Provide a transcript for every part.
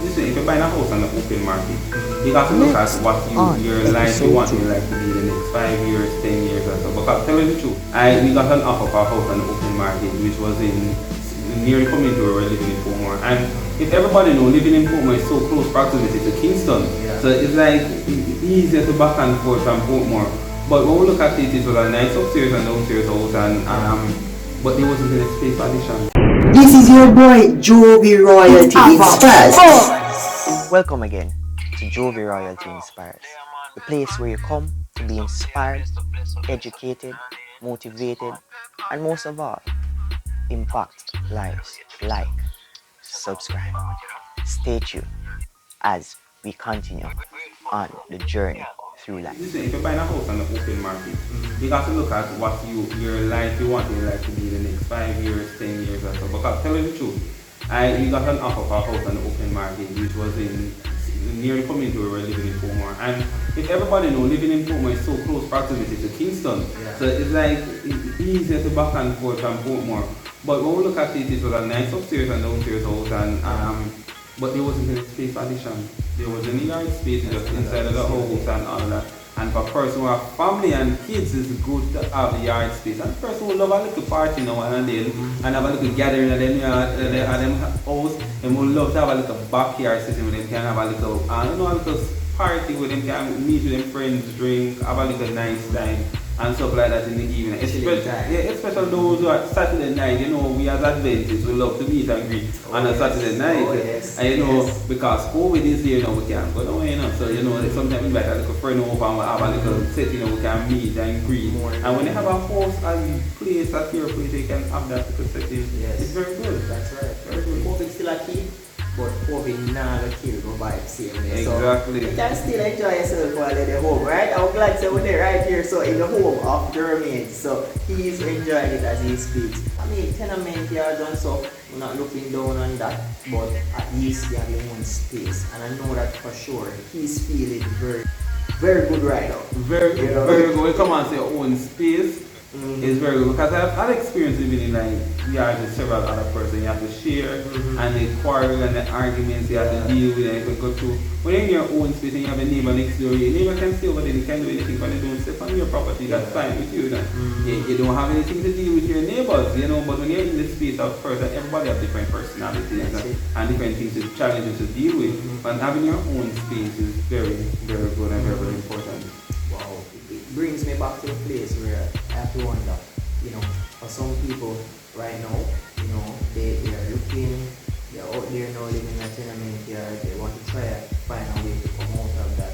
Listen, if you're buying a house on the open market, you have to look at what your life you want your life to be in the next 5 years, 10 years or so. Because tell you the truth, we got an offer for a house on the open market, which was in nearly coming to where we're living in Portmore. And if everybody know, living in Portmore is so close proximity to Kingston, so it's like easier to back and forth from Portmore. But when we look at it, it was a nice upstairs and downstairs house, and but there wasn't any space addition. This is your boy Jovi Royalty Inspires. Welcome again to Jovi Royalty Inspires, the place where you come to be inspired, educated, motivated, and most of all, impact lives. Like, subscribe, stay tuned as we continue on the journey through life. Listen, if you're buying a house on the open market, you have to look at what your life you want your life to be in the next 5 years, 10 years or so. Because tell you the truth, we got an offer for a house on the open market, which was in nearly coming to where we're living in Portmore. And if everybody know, living in Portmore is so close proximity to Kingston, so it's like easier to back and forth from Portmore. But when we look at it, it was a nice upstairs and downstairs house, and but there wasn't any space addition. There wasn't any yard space just inside of the house and all that. And for a person who have family and kids, it's good to have the yard space. And the person who love a little party now and then and have a little gathering at them house, and would love to have a little backyard system with them, can have a little a little party with them, can meet with them friends, drink, have a little nice time and stuff like that in the evening. Especially those who are Saturday night, we as Adventists, we love to meet and greet on a Saturday night. And because COVID is here now, we can't go away, so sometimes we invite a little friend over and we have a little set, we can meet and greet. And when you have a house and place at your place, you can have that little setting. It's very good. That's right. Very good. COVID still a key, but COVID now the key go by the same way. Exactly. So you can still enjoy yourself while you're at home, right? I'm glad to say we're right here, so in the home of Jermaine. So he's enjoying it as he speaks. I mean, tenement yards and so we're not looking down on that, but at least you have your own space. And I know that for sure. He's feeling very, very good right now. Very good. Very good. We come and say own space. It's very good because I've experienced living in yards with several other persons. You have to share and the quarrel and the arguments you have to deal with and you can go through. When you're in your own space and you have a neighbor next door, your neighbor can stay over there, they can't do anything when they don't step on your property, that's fine with you. You don't have anything to deal with your neighbors, but when you're in the space of person, everybody has different personalities and different things to challenges to deal with. But having your own space is very, very good and very, very important. Wow. It brings me back to a place where I have to wonder, for some people right now, they are looking, they're out there now living in a tenement yard, they want to try and find a way to come out of that.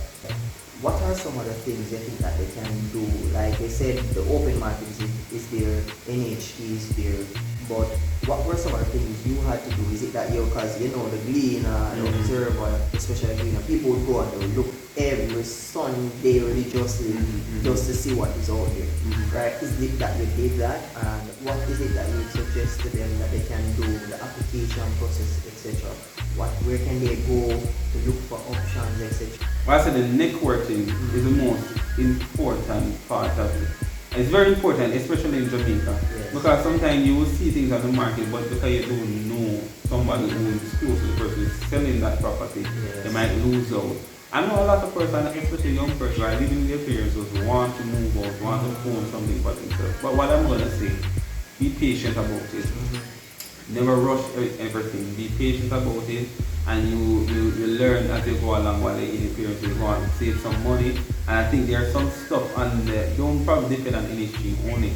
What are some of the things you think that they can do? Like they said, the open market is there, NHT is there, but what were some of the things you had to do? Is it that because the Gleaner, the Observer, especially Gleaner, people would go and they would look every Sunday religiously just to see what is out there, right? Is it that you did that, and what is it that you suggest to them that they can do, the application process, etc.? Where can they go to look for options, etc.? Well, I said the networking is the most important part of it. It's very important, especially in Jamaica, because sometimes you will see things on the market, but because you don't know somebody who is close to the person who is selling that property, they might lose out. I know a lot of persons, especially young persons, are living in their parents who want to move out, want to own something for themselves. But what I'm going to say, be patient about it. Never rush everything. Be patient about it, and you learn as you go along while you're in your parents. You go and save some money. And I think there's some stuff on there. Don't probably depend on industry only,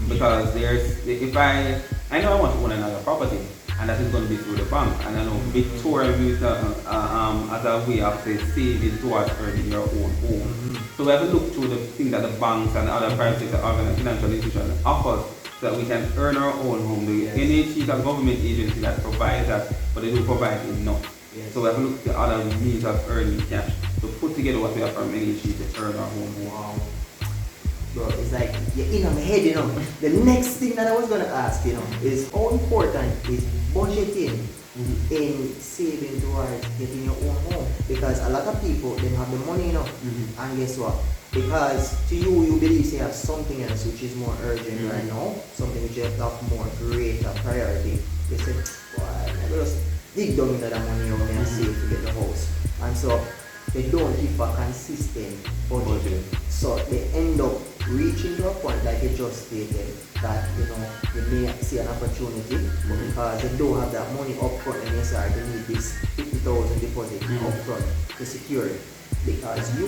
because I know I want to own another property, and that is going to be through the bank. And I know Victoria is as a way of saving towards earning your own home. So we have to look through the things that the banks and other private sector financial institutions offer, so that we can earn our own home. The NHT is a government agency that provides that, but they don't provide enough. So we have to look at the other means of earning cash to put together what we have from NHT to earn our home. Wow. Bro, it's like you're in on my head, The next thing that I was going to ask, is how important is budgeting in saving towards getting your own home? Because a lot of people, they have the money, and guess what? Because to you believe you have something else which is more urgent right now, something which you have to have more greater priority. They say, boy, I just dig down into that money and save to get the house. And so they don't keep a consistent budget. So they end up reaching to a point, like you just stated, that you may see an opportunity, but because they don't have that money up front and they need this 50,000 deposit up front to secure it. Because you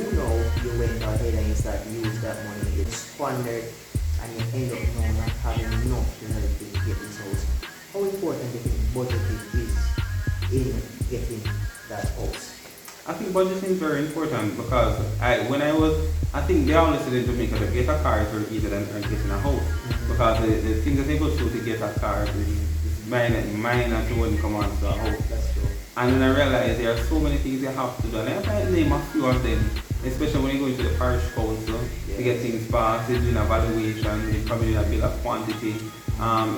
went ahead and you start to use that money, you squander it, and you end up not having enough to help you get this house. How important do you think budgeting is in getting that house? I think budgeting is very important because I think they always say in Jamaica that get a car is very easier than getting a house. Because the things that they go through to get a car is minor to when you come on to a house. That's true. And then I realized there are so many things you have to do. And I might name a few of them, especially when you go into the parish council to get things passed, they're doing a valuation, they're probably doing a bill of quantity.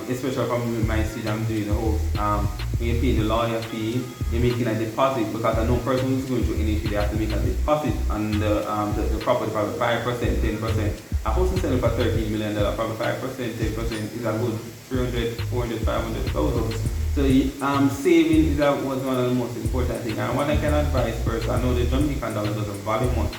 Especially from my city, I'm doing the house. When you pay the lawyer fee, you're making a deposit because I know person who's going to any fee, they have to make a deposit on the property, probably 5%, 10%. A house is selling for $13 million, probably 5%, 10% is a good 300, 400, 500,000. So saving is one of the most important things. And what I can advise first, I know the Jamaican dollar doesn't value much,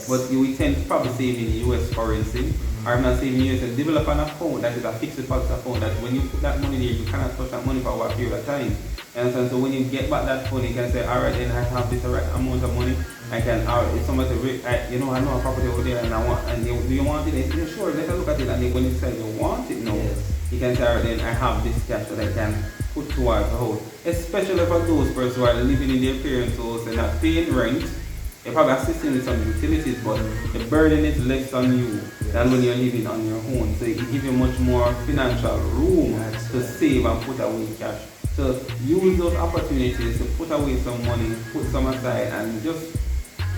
but you tend to probably save in US currency, or I'm not saving in US, and develop an account that is a fixed deposit account that when you put that money there, you cannot touch that money for a period of time. And so when you get back that money, you can say, alright, then I have this right amount of money. I can, if somebody say, I know a property over there and I want, and do you want it? They say, sure, let us look at it. And then when you say you want it now, you can say, alright, then I have this cash that I can put towards the house. Especially for those persons who are living in their parents' house and not paying rent. You're probably assisting with some utilities, but the burden is less on you than when you're living on your own. So it gives you much more financial room to save and put away cash. So use those opportunities to put away some money, put some aside, and just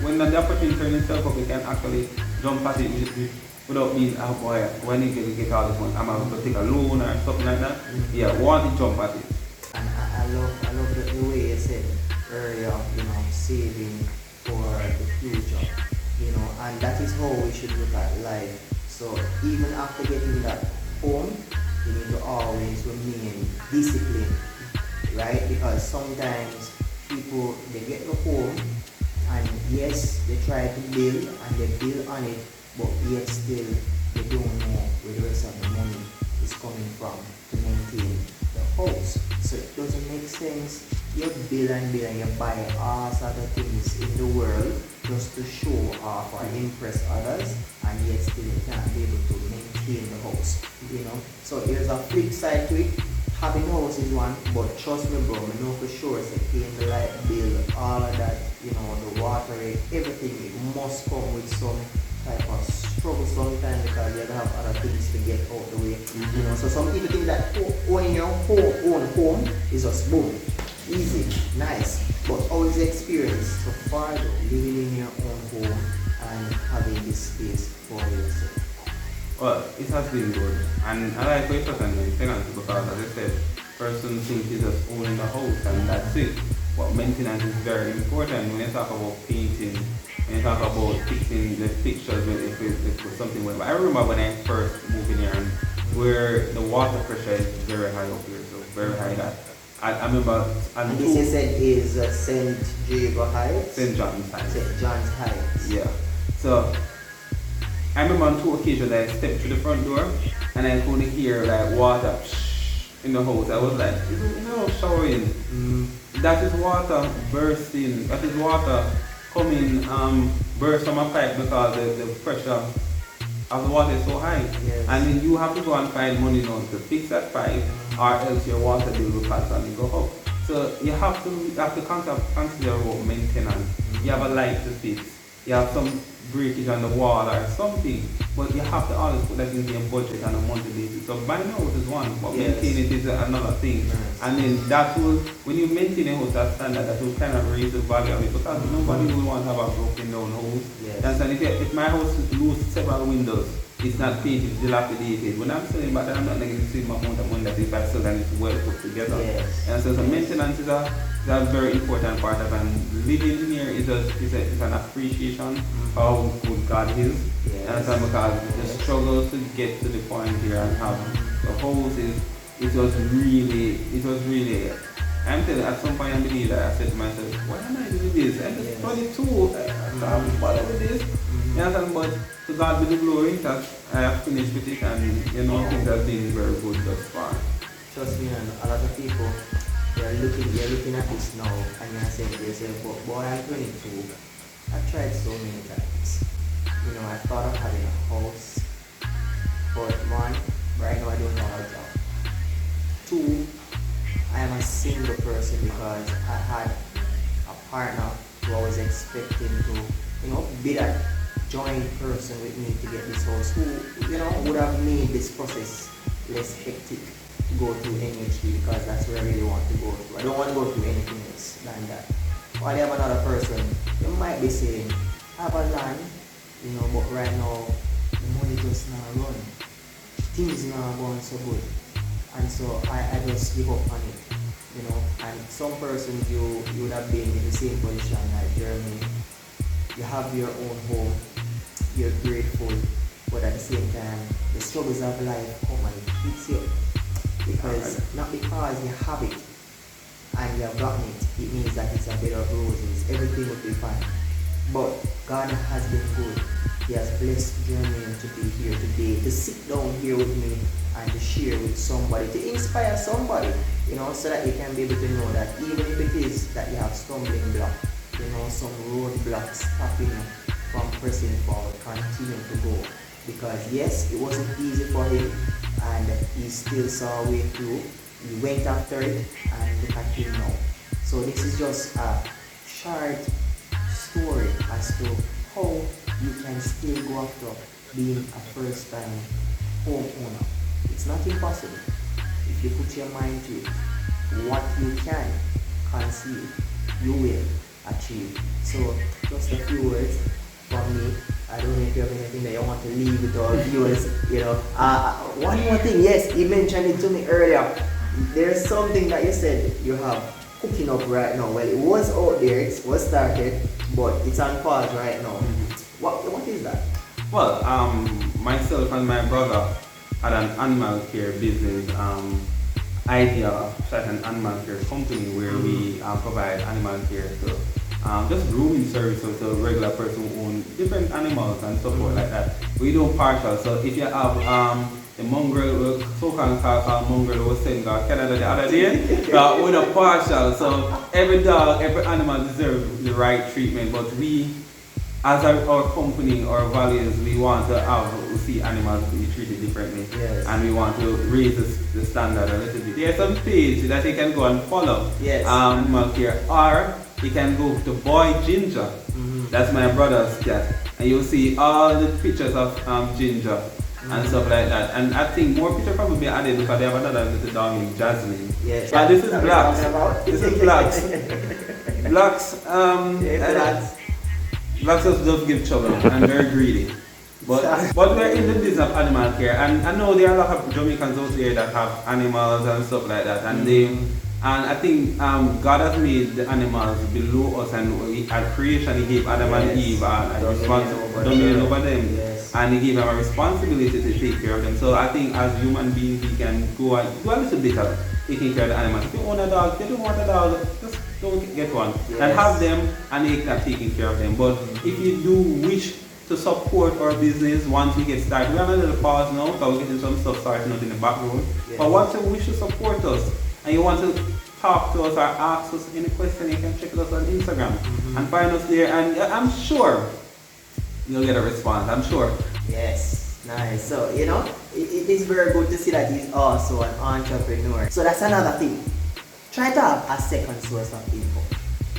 when the opportunity turns itself up, you can actually jump at it without being, oh boy, when you get all this money, I'm going to take a loan or something like that. Yeah, want to jump at it. And I love the way you said earlier, saving for the future, and that is how we should look at life. So even after getting that home, you need to always remain disciplined, right? Because sometimes people, they get the home and yes, they try to build and they build on it, but yet still they don't know where the rest of the money is coming from to maintain the house. So it doesn't make sense. You build and you buy all sort of things in the world just to show off or impress others, and yet still you can't be able to maintain the house. So there's a flip side to it. Having a house is one, but trust me, bro, I know for sure, so paying the light bill, all of that, the water rate, everything, it must come with some type of struggle sometimes because you have other things to get out the way. So some people think that owning your own home is just boom, easy, nice, but always experience so far though, living in your own home and having this space for yourself. Well, it has been good, and I like what you said on maintenance because, as I said, person thinks it's just owning the house and that's it. But maintenance is very important when you talk about painting, when you talk about fixing the fixtures, if it's something went. But I remember when I first moved in here, and where the water pressure is very high up here, so very high that I remember. And this you said is St. Jago Heights? St. John's Heights. St. John's Heights. Yeah. So I remember on 2 occasions I stepped through the front door and I could hear like water in the house. I was like, showering. That is water bursting. That is water coming burst from a pipe because the pressure of the water is so high. Yes. And then you have to go and find money now to fix that pipe, or else your water bill will constantly go up. So you have to consider about maintenance. You have a light to fix. You have some breakage on the wall or something, but you have to always put that into your budget on a monthly basis. So buying a house is one, but maintaining it is another thing. And then that will, when you maintain a house that standard, that will kind of raise the value of it because nobody will want to have a broken down house. And if my house loses several windows, it's not painted, it's dilapidated. When I'm selling back, I'm not getting the same amount of money that if I sell and it's well put together. And so maintenance is a very important part of it. And living here is an appreciation of how good God is. And so because the struggle to get to the point here and have the house it was really, I'm telling you, at some point I believe that I said to myself, why am I doing this? I'm just 22, I can't bother with this. You understand? But to God be the glory that I have finished with it, and you know, things have been very good thus far. Trust me, and a lot of people, you're looking at this now, and you're saying to yourself, but boy, I'm 22. I've tried so many times. You know, I thought of having a house, but one, right now I don't have a job. Two, I am a single person because I had a partner who I was expecting to, you know, be that joint person with me to get this house, who, you know, would have made this process less hectic to go through NHD, because that's where I really want to go through. I don't want to go through anything else than that. While you have another person, you might be saying, have a land, you know, but right now, the money just not run. Things not going so good. And so I just give up on it, you know. And some persons you would have been in the same position like Jermaine. You have your own home, you're grateful, but at the same time, the struggles of life come and it hits you. Because, not because you have it and you have gotten it, it means that it's a bed of roses, everything will be fine. But God has been good. He has blessed Jermaine to be here today, to sit down here with me and to share with somebody, to inspire somebody, you know, so that you can be able to know that even if it is that you have stumbling block, you know, some roadblocks stopping you from pressing forward, continue to go. Because yes, it wasn't easy for him, and he still saw a way through. He went after it, and look at him now. So this is just a short story as to how you can still go after being a first-time homeowner. It's not impossible if you put your mind to it. What you can conceive, you will achieve. So just a few words from me. I don't know if you have anything that you want to leave with our viewers. You know, one more thing. Yes, you mentioned it to me earlier. There's something that you said you have cooking up right now. Well, it was out there, it was started, but it's on pause right now. What is that? Well, myself and my brother had an animal care business idea of starting an animal care company where we provide animal care to just grooming services to a regular person who own different animals and stuff like that. We do partial, so if you have the mongrel, so-called mongrel was sent to Canada the other day, with a partial, so every dog, every animal deserves the right treatment, but we, as our company, our values, we want to see animals be treated differently. Yes. And we want to raise the standard a little bit. There's some page that you can go and follow. Yes. Animal care, or you can go to Boy Ginger. That's my brother's cat. And you'll see all the pictures of Ginger and stuff like that. And I think more pictures probably be added because they have another little dog named Jasmine. Yes. But this is Blacks. This is Blacks. Blacks. Blacks just give trouble and very greedy. But we're in the business of animal care, and I know there are a lot of Jamaicans out there that have animals and stuff like that, and I think God has made the animals below us, and at creation He gave Adam and Eve a responsibility over them, and He gave them a responsibility to take care of them. So I think as human beings we can go a little bit of taking care of the animals. If you own a dog, if you don't want a dog, just don't get one. And have them and they are taking care of them. But if you do wish to support our business once we get started, we're on a little pause now because we're getting some stuff starting out in the background. But once you wish to support us and you want to talk to us or ask us any question, you can check us on Instagram and find us there, and I'm sure you'll get a response. I'm sure. Yes, nice. So, you know, it is very good to see that he's also an entrepreneur. So that's another thing. Try to have a second source of income.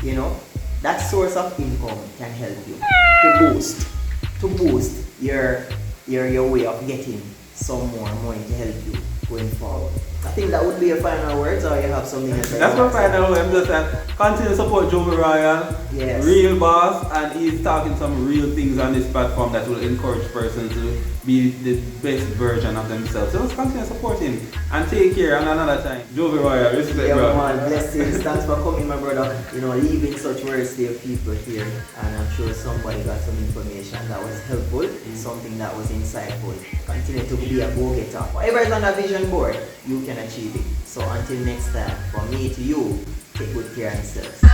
You know, that source of income can help you to boost your way of getting some more money to help you going forward. I think that would be your final words, or you have something else? That's my final word. I'm just saying, continue to support Jovi Royal, real boss, and he's talking some real things on this platform that will encourage persons to be the best version of themselves. So let's continue to support him and take care. And another time, Jovi Royal, respect, bro. Man, blessings. Thanks for coming, my brother. You know, leaving such words to your people here, and I'm sure somebody got some information that was helpful, something that was insightful. Continue to be a go-getter. Whatever is on a vision board, you can achieve it. So until next time, from me to you, take good care of themselves.